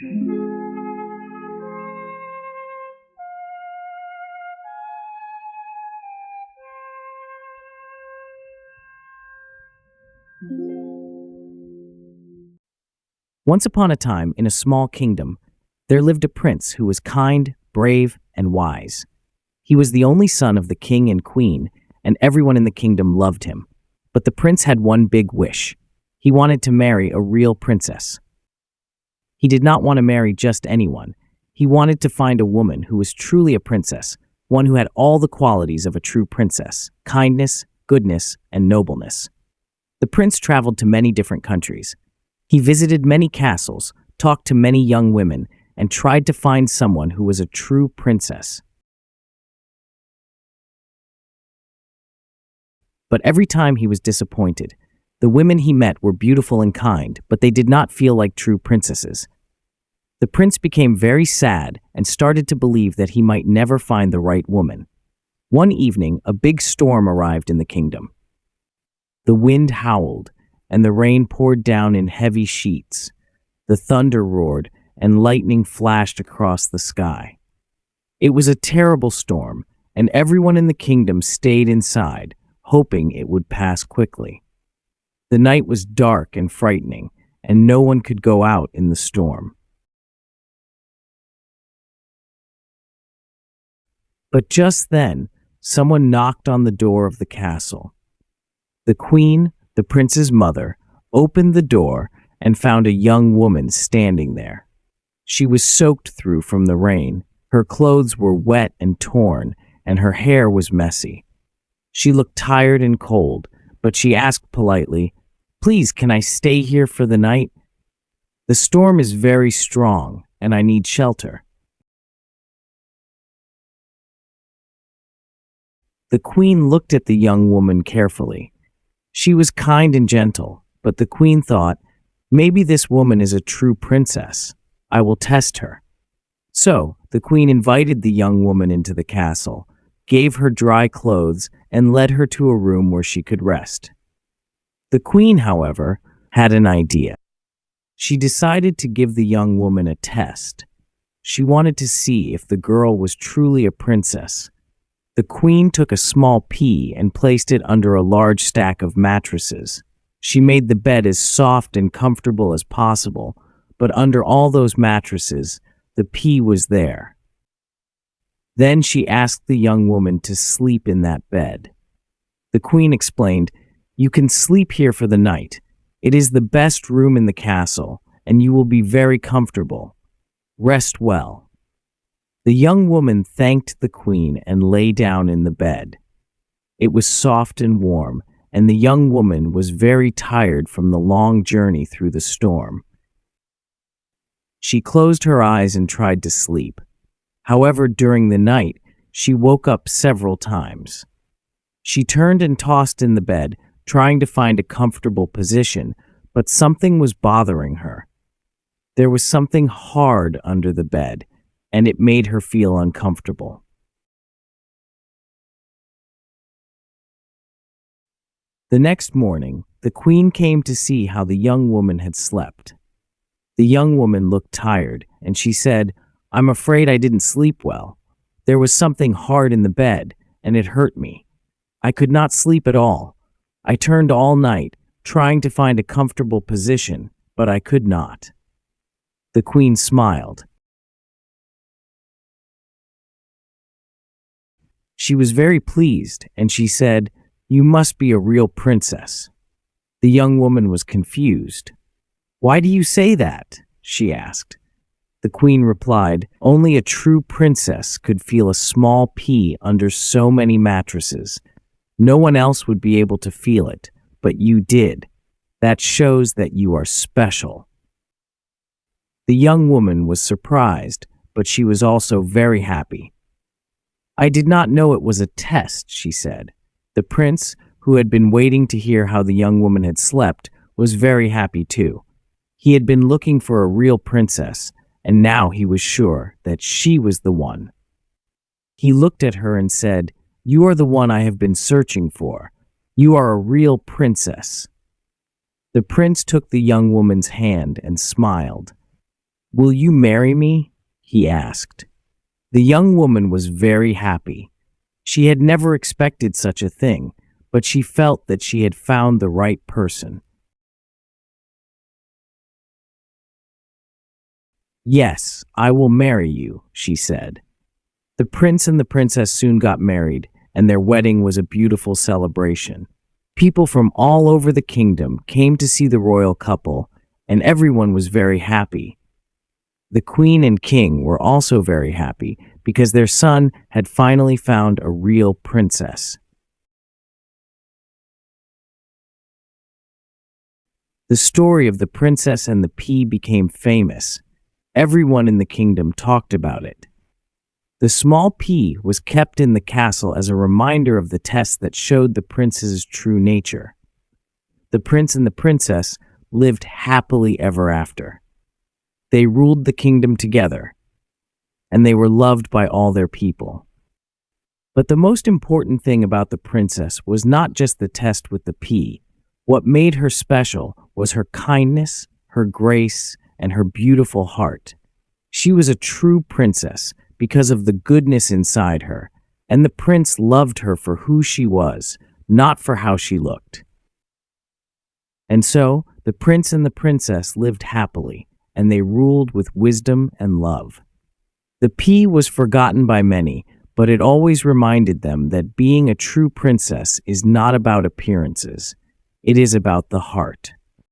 Once upon a time, in a small kingdom, there lived a prince who was kind, brave, and wise. He was the only son of the king and queen, and everyone in the kingdom loved him. But the prince had one big wish. He wanted to marry a real princess. He did not want to marry just anyone. He wanted to find a woman who was truly a princess, one who had all the qualities of a true princess: kindness, goodness, and nobleness. The prince traveled to many different countries. He visited many castles, talked to many young women, and tried to find someone who was a true princess. But every time he was disappointed. The women he met were beautiful and kind, but they did not feel like true princesses. The prince became very sad and started to believe that he might never find the right woman. One evening, a big storm arrived in the kingdom. The wind howled, and the rain poured down in heavy sheets. The thunder roared, and lightning flashed across the sky. It was a terrible storm, and everyone in the kingdom stayed inside, hoping it would pass quickly. The night was dark and frightening, and no one could go out in the storm. But just then, someone knocked on the door of the castle. The queen, the prince's mother, opened the door and found a young woman standing there. She was soaked through from the rain. Her clothes were wet and torn, and her hair was messy. She looked tired and cold, but she asked politely, "Please, can I stay here for the night? The storm is very strong, and I need shelter." The queen looked at the young woman carefully. She was kind and gentle, but the queen thought, maybe this woman is a true princess. I will test her. So, the queen invited the young woman into the castle, gave her dry clothes, and led her to a room where she could rest. The queen, however, had an idea. She decided to give the young woman a test. She wanted to see if the girl was truly a princess. The queen took a small pea and placed it under a large stack of mattresses. She made the bed as soft and comfortable as possible, but under all those mattresses, the pea was there. Then she asked the young woman to sleep in that bed. The queen explained, "You can sleep here for the night. It is the best room in the castle, and you will be very comfortable. Rest well." The young woman thanked the queen and lay down in the bed. It was soft and warm, and the young woman was very tired from the long journey through the storm. She closed her eyes and tried to sleep. However, during the night, she woke up several times. She turned and tossed in the bed, trying to find a comfortable position, but something was bothering her. There was something hard under the bed, and it made her feel uncomfortable. The next morning, the queen came to see how the young woman had slept. The young woman looked tired, and she said, "I'm afraid I didn't sleep well. There was something hard in the bed, and it hurt me. I could not sleep at all. I turned all night, trying to find a comfortable position, but I could not." The queen smiled. She was very pleased, and she said, "You must be a real princess." The young woman was confused. "Why do you say that?" she asked. The queen replied, "Only a true princess could feel a small pea under so many mattresses. No one else would be able to feel it, but you did. That shows that you are special." The young woman was surprised, but she was also very happy. "I did not know it was a test," she said. The prince, who had been waiting to hear how the young woman had slept, was very happy too. He had been looking for a real princess, and now he was sure that she was the one. He looked at her and said, "You are the one I have been searching for. You are a real princess." The prince took the young woman's hand and smiled. Will you marry me? He asked. The young woman was very happy. She had never expected such a thing, but she felt that she had found the right person. Yes, I will marry you, she said. The prince and the princess soon got married, and their wedding was a beautiful celebration. People from all over the kingdom came to see the royal couple, and everyone was very happy. The queen and king were also very happy because their son had finally found a real princess. The story of the princess and the pea became famous. Everyone in the kingdom talked about it. The small pea was kept in the castle as a reminder of the test that showed the prince's true nature. The prince and the princess lived happily ever after. They ruled the kingdom together, and they were loved by all their people. But the most important thing about the princess was not just the test with the pea. What made her special was her kindness, her grace, and her beautiful heart. She was a true princess because of the goodness inside her, and the prince loved her for who she was, not for how she looked. And so, the prince and the princess lived happily, and they ruled with wisdom and love. The pea was forgotten by many, but it always reminded them that being a true princess is not about appearances. It is about the heart.